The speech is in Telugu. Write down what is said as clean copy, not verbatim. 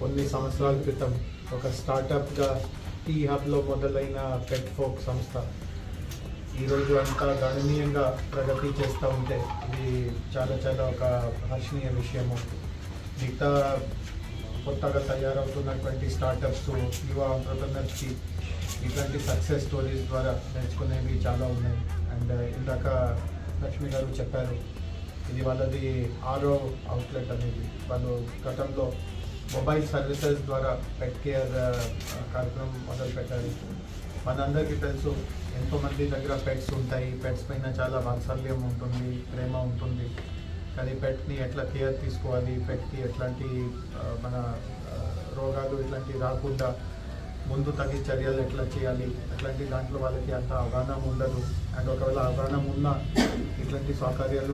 కొన్ని సంవత్సరాల క్రితం ఒక స్టార్టప్గా టీ హబ్లో మొదలైన పెట్ ఫోక్ సంస్థ ఈరోజు అంతా గణనీయంగా ప్రగతి చేస్తూ ఉంటే ఇది చాలా చాలా ఒక హర్షణీయ విషయము. మిగతా కొత్తగా తయారవుతున్నటువంటి స్టార్టప్స్, యువ ఎంటర్‌ప్రెన్యూర్స్కి ఇట్లాంటి సక్సెస్ స్టోరీస్ ద్వారా నేర్చుకునేవి చాలా ఉన్నాయి. అండ్ ఇందాక లక్ష్మి గారు చెప్పారు, ఇది వాళ్ళది 6వ అవుట్లెట్ అనేది. వాళ్ళు గతంలో మొబైల్ సర్వీసెస్ ద్వారా పెట్ కేర్ కార్యక్రమం మొదలుపెట్టారు. మనందరికీ తెలుసు, ఎంతోమంది దగ్గర పెట్స్ ఉంటాయి, పెట్స్ పైన చాలా వాత్సల్యం ఉంటుంది, ప్రేమ ఉంటుంది. కానీ పెట్ని ఎట్లా కేర్ తీసుకోవాలి, పెట్కి ఎట్లాంటి మన రోగాలు ఇట్లాంటివి రాకుండా ముందు తగి చర్యలు ఎట్లా చేయాలి, అట్లాంటి దాంట్లో వాళ్ళకి అంత అవగాహన ఉండదు. అండ్ ఒకవేళ అవగాహన ఉన్నా ఇట్లాంటి సౌకర్యాలు